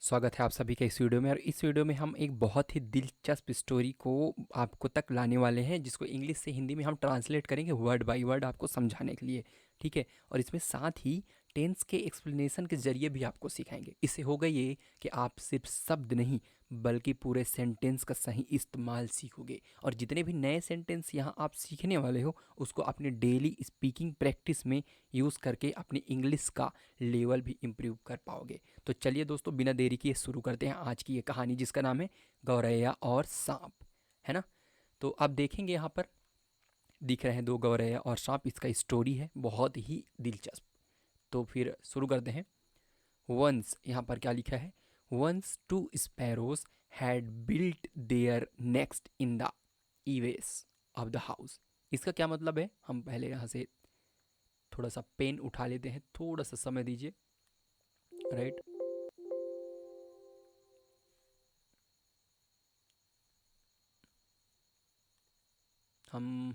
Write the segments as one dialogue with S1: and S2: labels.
S1: स्वागत है आप सभी का इस वीडियो में। और इस वीडियो में हम एक बहुत ही दिलचस्प स्टोरी को आपको तक लाने वाले हैं, जिसको इंग्लिश से हिंदी में हम ट्रांसलेट करेंगे वर्ड बाय वर्ड आपको समझाने के लिए। ठीक है, और इसमें साथ ही टेंस के एक्सप्लेनेशन के जरिए भी आपको सिखाएंगे। इससे होगा ये कि आप सिर्फ शब्द नहीं बल्कि पूरे सेंटेंस का सही इस्तेमाल सीखोगे, और जितने भी नए सेंटेंस यहाँ आप सीखने वाले हो उसको अपने डेली स्पीकिंग प्रैक्टिस में यूज़ करके अपनी इंग्लिश का लेवल भी इम्प्रूव कर पाओगे। तो चलिए दोस्तों, बिना देरी किए शुरू करते हैं आज की ये कहानी, जिसका नाम है गौरैया और सांप। है ना? तो आप देखेंगे यहाँ पर दिख रहे हैं दो गौरैया और सांप। इसका स्टोरी है बहुत ही दिलचस्प। तो फिर शुरू करते हैं। वंस, यहाँ पर क्या लिखा है? Once two sparrows had built their nest in the eaves of the house. इसका क्या मतलब है? हम पहले यहाँ से थोड़ा सा पेन उठा लेते हैं, थोड़ा सा समय दीजिए। राइट, हम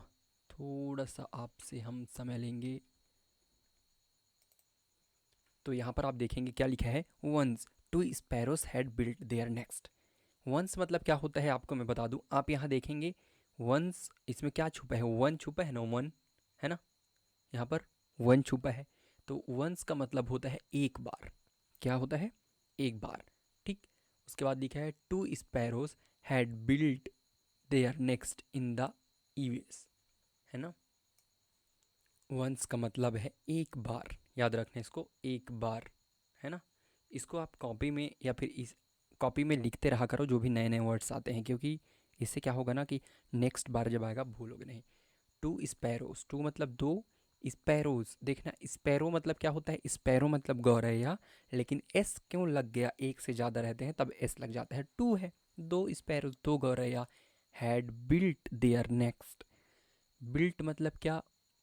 S1: थोड़ा सा आपसे हम समय लेंगे। तो यहाँ पर आप देखेंगे क्या लिखा है, once two sparrows had built their nest. Once मतलब क्या होता है आपको मैं बता दूं। आप यहाँ देखेंगे वंस, इसमें क्या छुपा है? वन छुपा है ना, वन है ना, यहाँ पर वन छुपा है। तो वंस का मतलब होता है एक बार। क्या होता है? एक बार। ठीक। उसके बाद लिखा है two sparrows had built their nest in the eaves. है ना? वंस का मतलब है एक बार, याद रखना इसको, एक बार। है ना? इसको आप कॉपी में या फिर इस कॉपी में लिखते रहा करो जो भी नए नए वर्ड्स आते हैं, क्योंकि इससे क्या होगा ना कि नेक्स्ट बार जब आएगा भूलोगे नहीं। टू स्पैरोज, टू मतलब दो, स्पैरोज देखना, स्पैरो मतलब क्या होता है? स्पैरो मतलब गौरैया, लेकिन एस क्यों लग गया? एक से ज़्यादा रहते हैं तब एस लग जाता है। टू है, दो स्पैरोज, दो गौरैया had built their nest. Built मतलब क्या?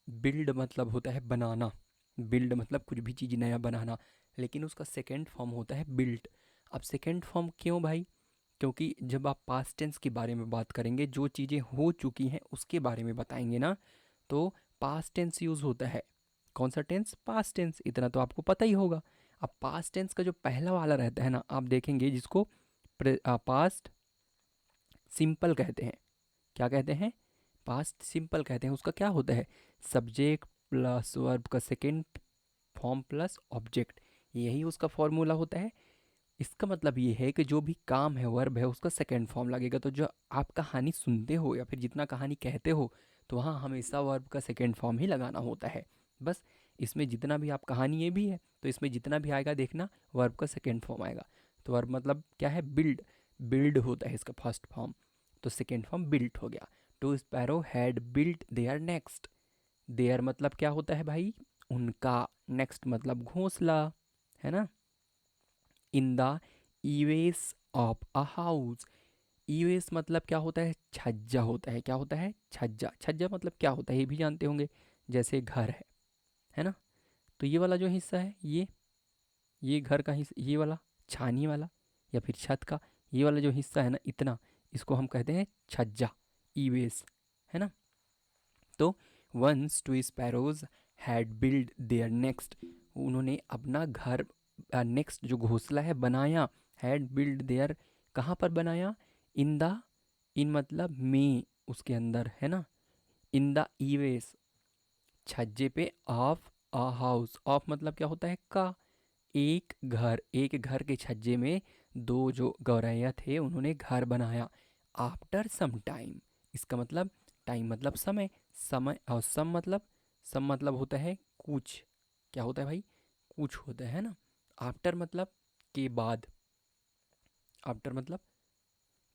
S1: बिल्ड मतलब होता है बनाना। बिल्ड मतलब कुछ भी चीज़ नया बनाना, लेकिन उसका सेकेंड फॉर्म होता है बिल्ट। अब सेकेंड फॉर्म क्यों भाई? क्योंकि जब आप पास्ट टेंस के बारे में बात करेंगे, जो चीज़ें हो चुकी हैं उसके बारे में बताएंगे ना, तो पास्ट टेंस यूज़ होता है। कौन सा टेंस? Past tense. इतना तो आपको पता ही होगा। अब पास्ट टेंस का जो पहला वाला रहता है ना, आप देखेंगे जिसको पास्ट सिंपल कहते हैं। क्या कहते हैं? पास्ट सिंपल कहते हैं। उसका क्या होता है? सब्जेक्ट प्लस वर्ब का सेकेंड फॉर्म प्लस ऑब्जेक्ट, यही उसका फॉर्मूला होता है। इसका मतलब ये है कि जो भी काम है, वर्ब है, उसका सेकेंड फॉर्म लगेगा। तो जो आप कहानी सुनते हो या फिर जितना कहानी कहते हो, तो वहाँ हमेशा वर्ब का सेकेंड फॉर्म ही लगाना होता है। बस इसमें जितना भी आप कहानी, ये भी है तो इसमें जितना भी आएगा देखना वर्ब का सेकेंड फॉर्म आएगा। तो वर्ब मतलब क्या है? बिल्ड। बिल्ड होता है इसका फर्स्ट फॉर्म, तो सेकेंड फॉर्म बिल्ट हो गया। Two sparrow had built their nest. Their मतलब क्या होता है भाई? उनका। नेक्स्ट मतलब घोंसला। है ना? In the eaves of a house. Eaves मतलब क्या होता है? छज्जा होता है। क्या होता है? छज्जा। छज्जा मतलब क्या होता है ये भी जानते होंगे, जैसे घर है ना? तो ये वाला जो हिस्सा है, ये घर का हिस्सा, ये वाला छानी वाला या फिर छत का ये वाला जो हिस्सा है ना, इतना, इसको हम कहते हैं छज्जा, ईवेस। है ना? तो once two sparrows had build their nest, उन्होंने अपना घर, नेक्स्ट जो घोंसला है, बनाया। हैड बिल्ड देयर, कहाँ पर बनाया? इन द, इन मतलब में, उसके अंदर। है ना? इन द ईवेस, छज्जे पे, ऑफ अ हाउस। ऑफ मतलब क्या होता है? का। एक घर, एक घर के छज्जे में दो जो गौरैया थे उन्होंने घर बनाया। आफ्टर सम टाइम, इसका मतलब टाइम मतलब समय, समय, और सम मतलब होता है कुछ। क्या होता है भाई? कुछ होता है ना? आफ्टर मतलब के बाद। आफ्टर मतलब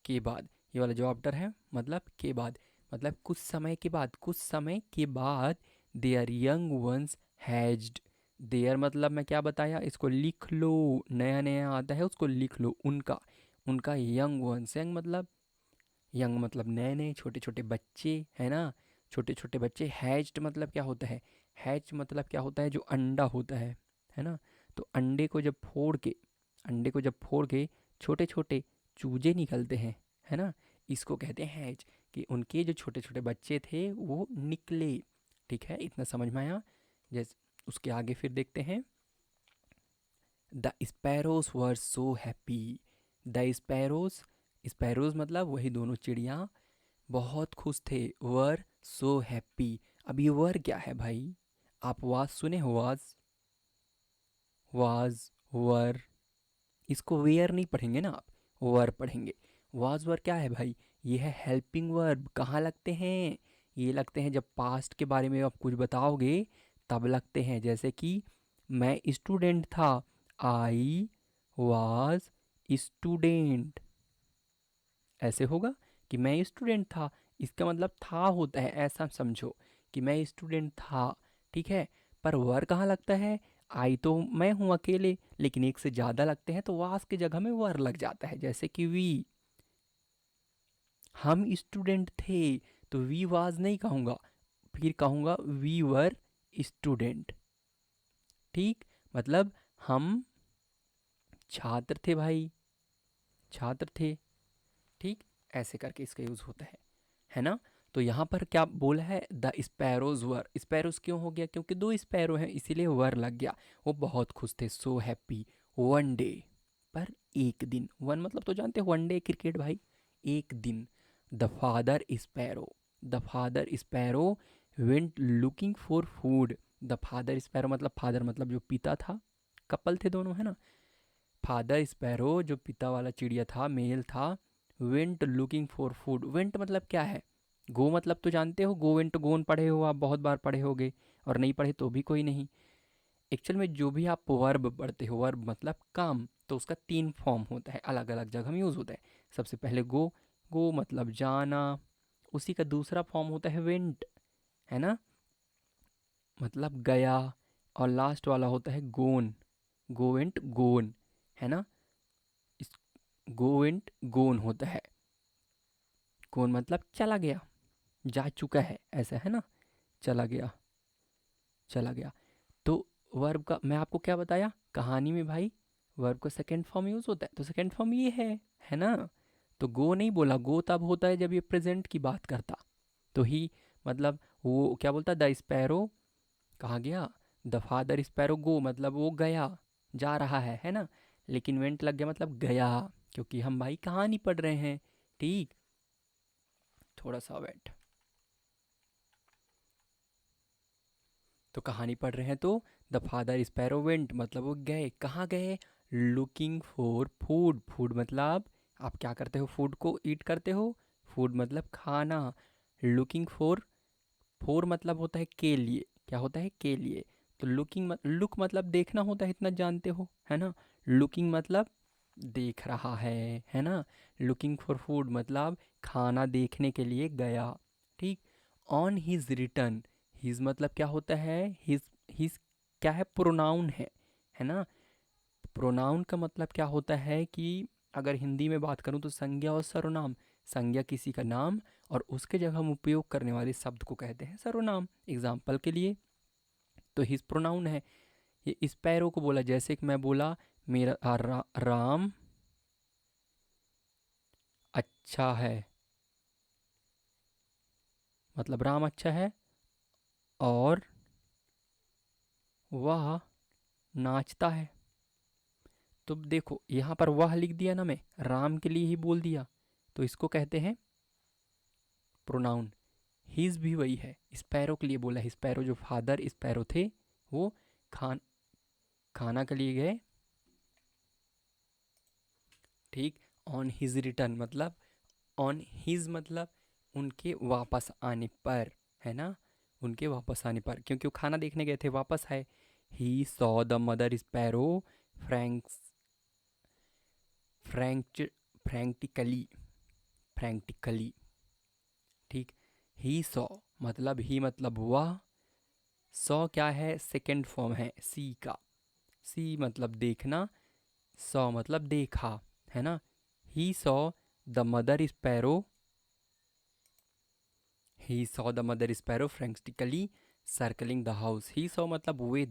S1: के बाद, ये वाला जो आफ्टर है मतलब के बाद, मतलब कुछ समय के बाद, कुछ समय के बाद their young ones hatched. Their मतलब मैं क्या बताया, इसको लिख लो, नया नया आता है उसको लिख लो। उनका, उनका यंग वंस, यंग मतलब नए नए छोटे छोटे बच्चे, है ना? छोटे छोटे बच्चे। हैज्ड मतलब क्या होता है? हैच मतलब क्या होता है? जो अंडा होता है ना? तो अंडे को जब फोड़ के, अंडे को जब फोड़ के छोटे छोटे चूजे निकलते हैं, है ना, इसको कहते हैं हैच। कि उनके जो छोटे छोटे बच्चे थे वो निकले। ठीक है, इतना समझ में आया? जैसे उसके आगे फिर देखते हैं। The sparrows were so happy. The sparrows, sparrows मतलब वही दोनों चिड़िया बहुत खुश थे। वर सो हैप्पी, अब ये वर क्या है भाई? आप वाज सुने हो? वाज, वर, इसको वेयर नहीं पढ़ेंगे ना आप, वर पढ़ेंगे। वाज वर क्या है भाई? ये है हेल्पिंग वर्ब। कहाँ लगते हैं? ये लगते हैं जब पास्ट के बारे में आप कुछ बताओगे तब लगते हैं। जैसे कि मैं स्टूडेंट था, आई वाज स्टूडेंट, ऐसे होगा कि मैं स्टूडेंट था। इसका मतलब था होता है, ऐसा समझो कि मैं स्टूडेंट था, ठीक है। पर वर कहाँ लगता है? आई तो मैं हूँ अकेले, लेकिन एक से ज़्यादा लगते हैं तो वास की जगह में वर लग जाता है। जैसे कि वी, हम स्टूडेंट थे तो वी वाज नहीं कहूँगा, फिर कहूँगा वी वर स्टूडेंट। ठीक, मतलब हम छात्र थे भाई, छात्र थे। ठीक, ऐसे करके इसका यूज़ होता है ना। तो यहाँ पर क्या बोला है? The sparrows were. स्पैरोज क्यों हो गया? क्योंकि दो स्पैरो हैं इसीलिए वर लग गया। वो बहुत खुश थे, सो हैप्पी। वन डे, पर एक दिन। वन मतलब तो जानते हो वन डे क्रिकेट भाई, एक दिन। The father sparrow, the father sparrow went looking for food. The father sparrow मतलब फादर मतलब जो पिता था, कपल थे दोनों, है ना। फादर स्पैरो जो पिता वाला चिड़िया था, मेल था। Went looking for food, went मतलब क्या है? गो मतलब तो जानते हो, गो वेंट गोन पढ़े हो आप, बहुत बार पढ़े होगे, और नहीं पढ़े तो भी कोई नहीं। एक्चुअल में जो भी आप वर्ब पढ़ते हो, वर्ब मतलब काम, तो उसका तीन फॉर्म होता है, अलग अलग जगह में यूज़ होता है। सबसे पहले गो, गो मतलब जाना। उसी का दूसरा फॉर्म होता है वेंट, है ना, मतलब गया। और लास्ट वाला होता है गोन, गो वेंट गोन, है ना। इस गो वेंट गोन होता है। गोन मतलब चला गया, जा चुका है, ऐसा है ना, चला गया, चला गया। तो वर्ब का मैं आपको क्या बताया कहानी में भाई, वर्ब का सेकंड फॉर्म यूज होता है, तो सेकंड फॉर्म ये है ना। तो गो नहीं बोला, गो तब होता है जब ये प्रेजेंट की बात करता। तो ही मतलब वो क्या बोलता, द स्पैरो कहाँ गया, द फादर स्पैरो गो मतलब वो गया, जा रहा है ना। लेकिन वेंट लग गया मतलब गया, क्योंकि हम भाई कहानी पढ़ रहे हैं। ठीक, थोड़ा सा वेट, तो कहानी पढ़ रहे हैं तो द फादर स्पैरो वेंट मतलब वो गए, कहाँ गए, लुकिंग फॉर फूड। फूड मतलब आप क्या करते हो, फूड को ईट करते हो, फूड मतलब खाना। लुकिंग फॉर, फॉर मतलब होता है के लिए, क्या होता है, के लिए। तो लुकिंग लुक मतलब देखना होता है, इतना जानते हो, है ना। लुकिंग मतलब देख रहा है ना। लुकिंग फॉर फूड मतलब खाना देखने के लिए गया। ठीक, ऑन हिज रिटर्न, हिज मतलब क्या होता है, हिज क्या है, प्रोनाउन है ना। प्रोनाउन का मतलब क्या होता है कि अगर हिंदी में बात करूं तो संज्ञा और सर्वनाम। संज्ञा किसी का नाम, और उसके जगह हम उपयोग करने वाले शब्द को कहते हैं सर्वनाम। एग्जाम्पल के लिए तो हिज प्रोनाउन है। ये स्पैरो को बोला, जैसे कि मैं बोला मेरा राम अच्छा है, मतलब राम अच्छा है, और वह नाचता है। तो देखो यहाँ पर वह लिख दिया ना, मैं राम के लिए ही बोल दिया, तो इसको कहते हैं प्रोनाउन। हिज भी वही है, स्पैरो के लिए बोला है। स्पैरो जो फादर स्पैरो थे वो खान खाना के लिए गए। ठीक, ऑन हिज रिटर्न मतलब, ऑन हिज मतलब उनके वापस आने पर, है ना, उनके वापस आने पर, क्योंकि वो खाना देखने गए थे, वापस आए। He saw the mother sparrow franks, frank frantically, frantically. ठीक, ही सॉ मतलब ही मतलब वह, सॉ क्या है, सेकंड फॉर्म है सी का। सी मतलब देखना, सॉ मतलब देखा, है ना। He saw the mother sparrow, he saw the mother sparrow frantically circling the house. He saw मतलब वे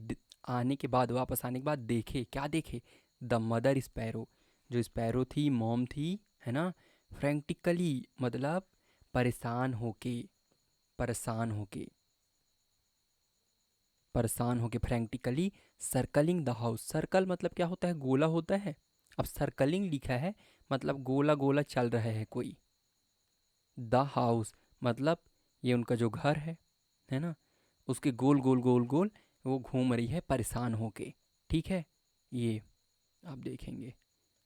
S1: आने के बाद, वापस आने के बाद देखे, क्या देखे, द मदर स्पैरो जो स्पैरो थी, मॉम थी, है ना। फ्रैंक्टिकली मतलब परेशान होके, परेशान होके। परेशान होके फ्रैंक्टिकली सर्कलिंग द हाउस। सर्कल मतलब क्या होता है, गोला होता है। अब सर्कलिंग लिखा है मतलब गोला गोला चल रहा है कोई। द हाउस मतलब ये उनका जो घर है ना, उसके गोल गोल गोल गोल वो घूम रही है परेशान होके। ठीक है, ये आप देखेंगे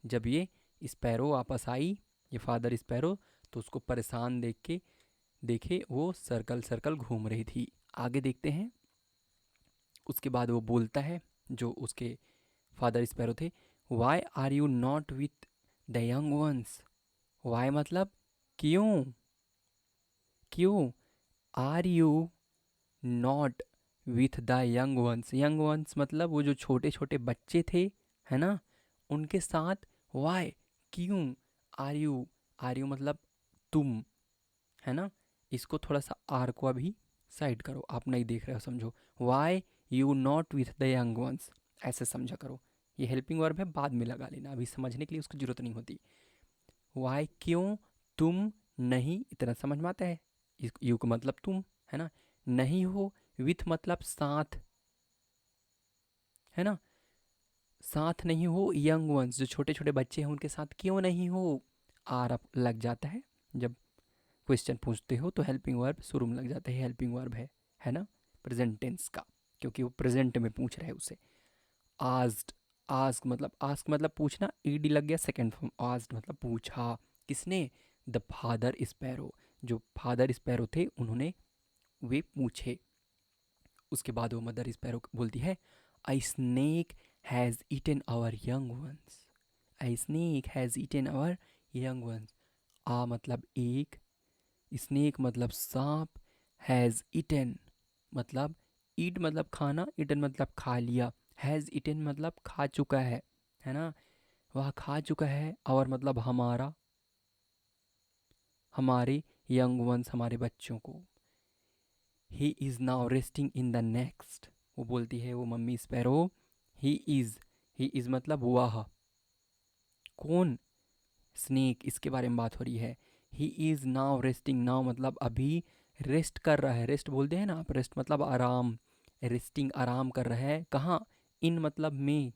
S1: जब ये स्पैरो वापस आई, ये फादर स्पैरो, तो उसको परेशान देख के देखे वो सर्कल सर्कल घूम रही थी। आगे देखते हैं। उसके बाद वो बोलता है, जो उसके फादर स्पैरो थे, why are you not with the young ones. Why मतलब क्यों, क्यों are you not with the young ones. Young ones मतलब वो जो छोटे छोटे बच्चे थे, है ना, उनके साथ। वाई क्यों, आर यू मतलब तुम, है ना। इसको थोड़ा सा आर को अभी साइड करो, आप नहीं देख रहे हो, समझो। Why you not with the young once, ऐसे समझा करो। ये हेल्पिंग वर्ब है, बाद में लगा लेना, अभी समझने के लिए उसकी ज़रूरत नहीं होती। वाई क्यों तुम नहीं, इतना समझ में आता है। यू का मतलब तुम, है ना, नहीं हो, विथ मतलब साथ, है ना, साथ नहीं हो, यंग वंस जो छोटे छोटे बच्चे हैं उनके साथ क्यों नहीं हो। आर अब लग जाता है जब क्वेश्चन पूछते हो तो हेल्पिंग वर्ब शुरू में लग जाता है, हेल्पिंग वर्ब है ना, प्रेजेंट टेंस का, क्योंकि वो प्रेजेंट में पूछ रहे हैं उसे। आस्क्ड, आस्क मतलब पूछना, ईडी लग गया सेकंड फॉर्म, आस्क्ड मतलब पूछा। किसने, द फादर स्पैरो, जो फादर स्पैरो थे उन्होंने वे पूछे। उसके बाद वो मदर स्पैरो बोलती है, I snake has eaten our young ones. I snake has eaten our young ones. आ मतलब एक, स्नेक मतलब सांप, हैज़ ईटन मतलब ईट मतलब खाना, ईटन मतलब खा लिया, हैज़ ईटन मतलब खा चुका है ना, वह खा चुका है। और मतलब हमारा, हमारे यंग वंस हमारे बच्चों को। He is now resting in the next, वो बोलती है वो mummy sparrow, he is, he is मतलब वह, कौन, स्नेक, इसके बारे में बात हो रही है। He is now resting, now मतलब अभी, रेस्ट कर रहा है, रेस्ट बोलते हैं ना आप, रेस्ट मतलब आराम, रेस्टिंग आराम कर रहा है, कहाँ, इन मतलब में,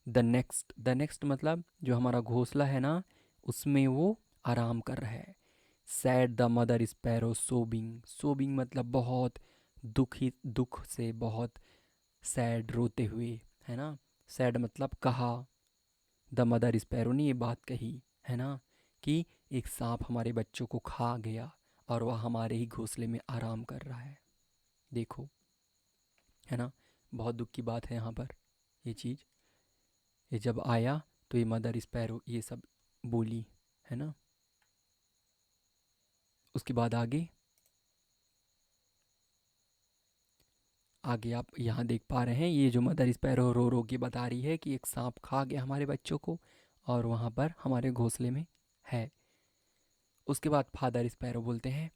S1: द नेक्स्ट मतलब जो हमारा घोंसला है ना, उसमें वो आराम कर रहा है। सैड द मदर स्पैरो सोबिंग, सोबिंग मतलब बहुत दुखी, दुख से बहुत, सैड रोते हुए, है ना। सैड मतलब कहा, द मदर स्पैरो ने ये बात कही, है ना, कि एक सांप हमारे बच्चों को खा गया और वह हमारे ही घोंसले में आराम कर रहा है। देखो, है ना, बहुत दुख की बात है यहाँ पर। ये चीज़, ये जब आया तो ये मदर स्पैरो ये सब बोली, है ना। उसके बाद आगे, आगे आप यहाँ देख पा रहे हैं, ये जो मदर स्पैरो रो रो के बता रही है कि एक सांप खा गया हमारे बच्चों को और वहाँ पर हमारे घोंसले में है। उसके बाद फादर स्पैरो बोलते हैं,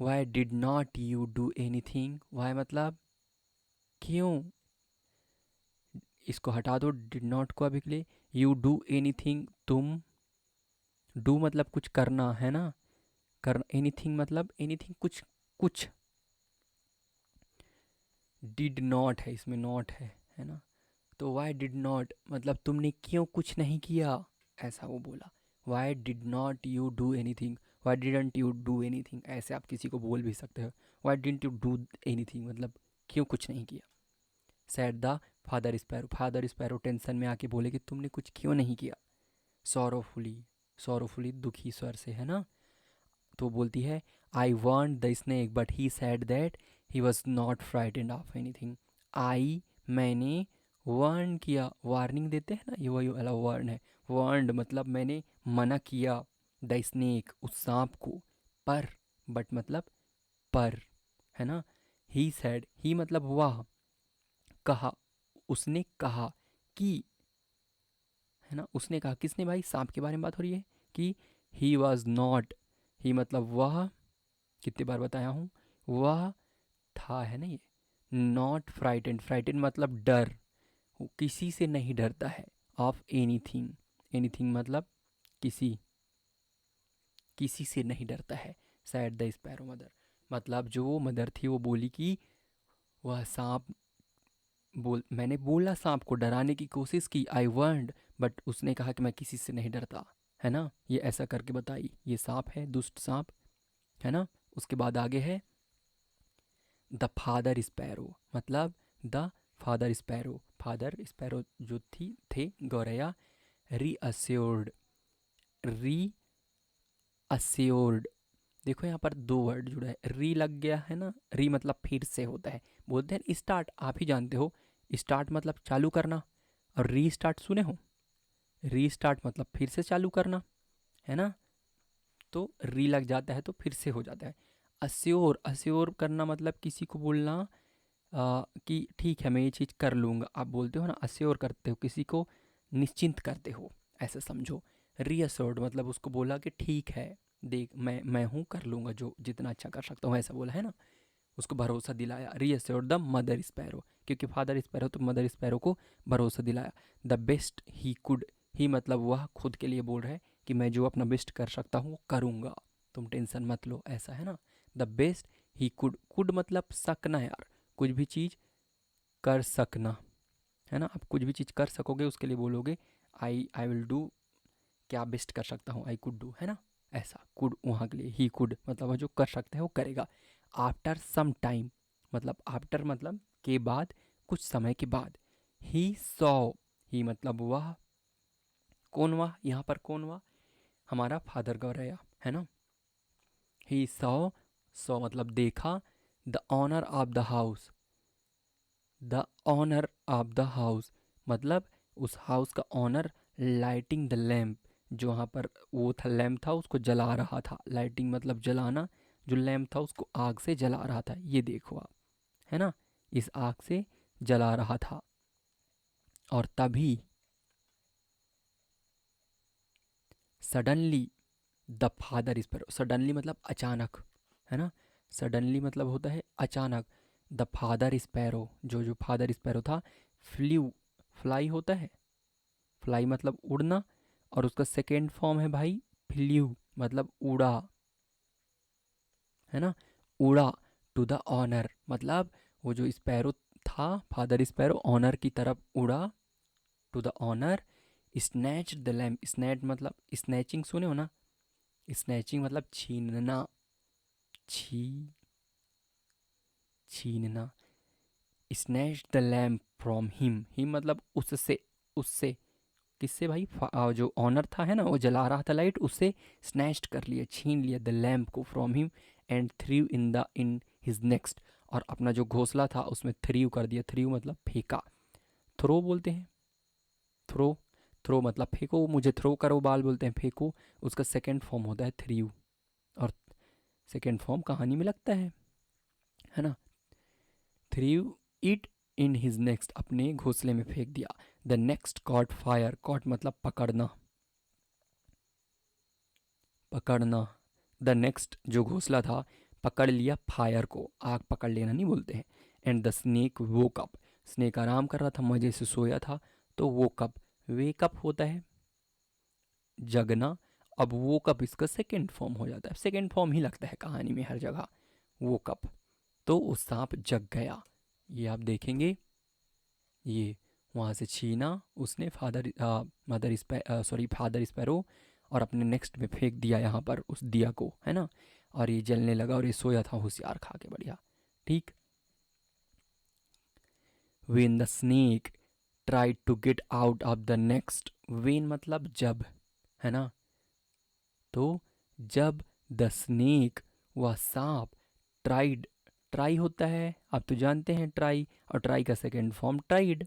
S1: why did not you do anything. Why मतलब क्यों, इसको हटा दो डिड नॉट को अभी के लिए। यू डू एनी थिंग तुम, डू मतलब कुछ करना, है ना, कर, एनी थिंग मतलब एनी थिंग कुछ, कुछ, डिड नॉट है इसमें, नॉट है ना। तो वाई डिड नॉट मतलब तुमने क्यों कुछ नहीं किया, ऐसा वो बोला। Y did not you do anything, Y didn't you do any thing, ऐसे आप किसी को बोल भी सकते हो। Y didn't you do any thing मतलब क्यों कुछ नहीं किया। Sad the father sparrow, father sparrow tension में आके बोले कि तुमने कुछ क्यों नहीं किया। सॉरोफुली, सॉरोफुली दुखी स्वर से, है ना। तो बोलती है, I want the snake but he said that he was not frightened of anything. I मैंने, वार्न किया, वार्निंग देते हैं ना, ये वही वाला वर्ड है। वार्नड मतलब मैंने मना किया, द स्नेक उस सांप को, पर, बट मतलब पर, है ना। ही सैड, ही मतलब वह, कहा, उसने कहा कि, है ना, उसने कहा, किसने भाई, सांप के बारे में बात हो रही है, कि ही वॉज नॉट, ही मतलब वह, कितनी बार बताया हूँ, वह था, है ना, ये नॉट फ्राइटेंड, फ्राइटेंड मतलब डर, वो किसी से नहीं डरता है, of any thing, any thing मतलब किसी, किसी से नहीं डरता है। सैड द स्पैरो मदर मतलब जो मदर थी वो बोली कि वह सांप मैंने बोला सांप को डराने की कोशिश की, आई वर्नड, बट उसने कहा कि मैं किसी से नहीं डरता, है ना। ये ऐसा करके बताई, ये सांप है, दुष्ट सांप, है ना। उसके बाद आगे है द फादर स्पैरो, मतलब the father sparrow, father sparrow जो थे गौरैया, रीअश्योर्ड, रीअश्योर्ड, देखो यहाँ पर दो वर्ड जुड़ा है, री लग गया है ना, री मतलब फिर से होता है, बोलते हैं स्टार्ट, आप ही जानते हो, स्टार्ट मतलब चालू करना, और री स्टार्ट सुने हो, री स्टार्ट मतलब फिर से चालू करना, है ना। तो री लग जाता है तो फिर से हो जाता है। अश्योर, अश्योर करना मतलब किसी को बोलना कि ठीक है मैं ये चीज़ कर लूँगा, आप बोलते हो ना, अश्योर करते हो, किसी को निश्चिंत करते हो, ऐसे समझो। रीअश्योर्ड मतलब उसको बोला कि ठीक है, देख मैं हूँ, कर लूँगा जो जितना अच्छा कर सकता हूँ, ऐसा बोला है ना, उसको भरोसा दिलाया। रीअश्योर्ड द मदर स्पैरो, क्योंकि फादर स्पैरो तो मदर स्पैरो को भरोसा दिलाया। द बेस्ट ही कुड, ही मतलब वह खुद के लिए बोल रहा है कि मैं जो अपना बेस्ट कर सकता हूँ वो करूँगा, तुम टेंशन मत लो, ऐसा है ना। The best he could, could मतलब सकना यार, कुछ भी चीज़ कर सकना, है ना। आप कुछ भी चीज़ कर सकोगे उसके लिए बोलोगे आई विल डू, क्या बेस्ट कर सकता हूँ, आई कुड डू, है ना। ऐसा कुड वहाँ के लिए, ही कुड मतलब वह जो कर सकता है वो करेगा। आफ्टर सम टाइम, मतलब आफ्टर मतलब के बाद, कुछ समय के बाद। ही सॉ, ही मतलब वह, कौन वह, यहाँ पर कौन वह, हमारा फादर गौरैया, है ना। ही सॉ, सॉ मतलब देखा, the owner of the house, the owner of the house मतलब उस हाउस का ऑनर, लाइटिंग द लैम्प, जो वहाँ पर वो था लैम्प था उसको जला रहा था, लाइटिंग मतलब जलाना, जो लैम्प था उसको आग से जला रहा था, ये देखो आप, है ना, इस आग से जला रहा था। और तभी suddenly the father sparrow, suddenly मतलब अचानक, है ना, सडनली मतलब होता है अचानक। द फादर स्पैरो, जो फादर स्पैरो था, फ्ल्यू, फ्लाई होता है, फ्लाई मतलब उड़ना, और उसका सेकेंड फॉर्म है भाई फ्ल्यू, मतलब उड़ा, है ना, उड़ा, टू द ऑनर मतलब वो जो स्पैरो था फादर स्पैरो ऑनर की तरफ उड़ा, to the owner, snatch the lamp, snatch मतलब स्नैचिंग सुने हो ना, स्नैचिंग मतलब छीनना, छी छीनना, snatch the lamp from him मतलब उससे, उससे किससे भाई, जो ऑनर था है ना, वो जला रहा था लाइट, उससे स्नैच्ड कर लिया, छीन लिया द लैम्प को from him, and through in his next, और अपना जो घोंसला था उसमें थ्रू कर दिया, थ्रू मतलब फेंका, थ्रो बोलते हैं, थ्रो, थ्रो मतलब फेंको, मुझे थ्रो करो बाल बोलते हैं फेंको, उसका सेकेंड फॉर्म होता है थ्रू, और सेकेंड फॉर्म कहानी में लगता है ना। Threw it in his nest, अपने घोंसले में फेंक दिया। The nest caught fire, caught मतलब पकड़ना, पकड़ना, द नेक्स्ट जो घोंसला था पकड़ लिया फायर को, आग पकड़ लेना नहीं बोलते हैं। And the snake woke up, snake आराम कर रहा था, मजे से सोया था, तो वोक अप, वेकअप होता है जगना, अब वोक अप इसका सेकेंड फॉर्म हो जाता है, सेकेंड फॉर्म ही लगता है कहानी में हर जगह, वोक अप, तो वो सांप जग गया, ये आप देखेंगे, ये वहाँ से छीना उसने father mother sorry father sparrow, और अपने नेक्स्ट में फेंक दिया यहाँ पर उस दिया को, है ना, और ये जलने लगा, और ये सोया था होशियार खा के बढ़िया, ठीक। When the snake tried to get out of the nest, when मतलब जब, है ना, तो जब द स्नेक, वह सांप, ट्राइड, ट्राई होता है आप तो जानते हैं ट्राई, और ट्राई का second form tried,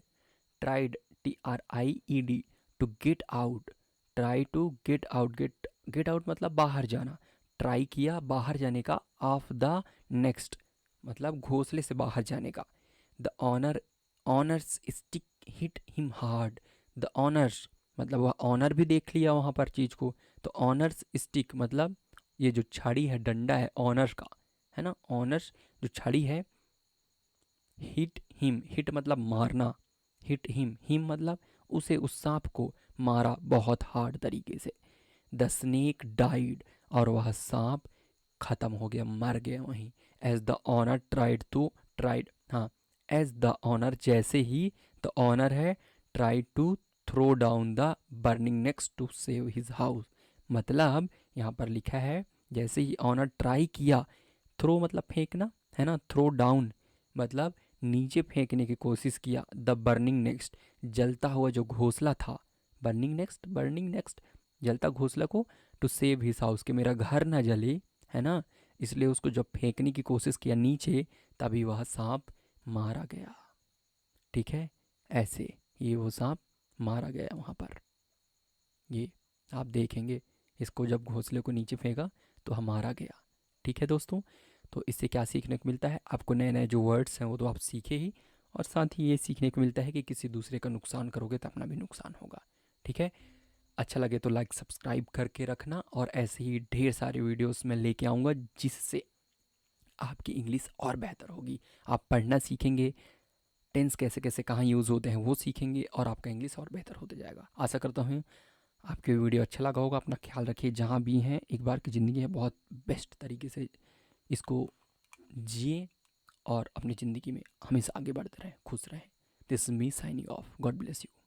S1: tried, TRIED, to get out, try to get out, get out मतलब बाहर जाना, ट्राई किया बाहर जाने का, ऑफ द नेक्स्ट मतलब घोंसले से बाहर जाने का। The owner, owner's stick hit him hard, the owner's मतलब वह ऑनर भी देख लिया वहाँ पर चीज़ को, तो ऑनर्स स्टिक मतलब ये जो छड़ी है, डंडा है ऑनर का, है ना, ऑनर्स जो छड़ी है, हिट हिम, हिट मतलब मारना, हिट हिम मतलब उसे, उस सांप को मारा बहुत हार्ड तरीके से। द स्नेक डाइड, और वह सांप खत्म हो गया, मर गया वहीं। As the owner tried to, tried हाँ, एज द ऑनर, जैसे ही द ऑनर है try to throw down the burning nest to save his house. मतलब यहाँ पर लिखा है जैसे ही ऑनर ट्राई किया, थ्रो मतलब फेंकना है ना, थ्रो डाउन मतलब नीचे फेंकने की कोशिश किया, द बर्निंग नेक्स्ट जलता हुआ जो घोंसला था, बर्निंग नेक्स्ट जलता घोंसला को, टू सेव हिज हाउस कि मेरा घर ना जले, है ना, इसलिए उसको जब फेंकने की कोशिश किया नीचे, तभी वह सांप मारा गया। ठीक है, ऐसे ये वो सांप मारा गया वहाँ पर। ये आप देखेंगे, इसको जब घोंसले को नीचे फेंका तो हम मारा गया। ठीक है दोस्तों, तो इससे क्या सीखने को मिलता है आपको, नए नए जो वर्ड्स हैं वो तो आप सीखे ही, और साथ ही ये सीखने को मिलता है कि किसी दूसरे का नुकसान करोगे तो अपना भी नुकसान होगा। ठीक है, अच्छा लगे तो लाइक सब्सक्राइब करके रखना, और ऐसे ही ढेर सारे वीडियोस मैं लेके आऊँगा जिससे आपकी इंग्लिश और बेहतर होगी। आप पढ़ना सीखेंगे, टेंस कैसे कैसे कहाँ यूज़ होते हैं वो सीखेंगे, और आपका इंग्लिश और बेहतर होते जाएगा। आशा करता हूँ आपको वीडियो अच्छा लगा होगा। अपना ख्याल रखिए, जहाँ भी हैं, एक बार की ज़िंदगी है, बहुत बेस्ट तरीके से इसको जिए और अपनी ज़िंदगी में हमेशा आगे बढ़ते रहें, खुश रहें। This is me signing off, God bless you.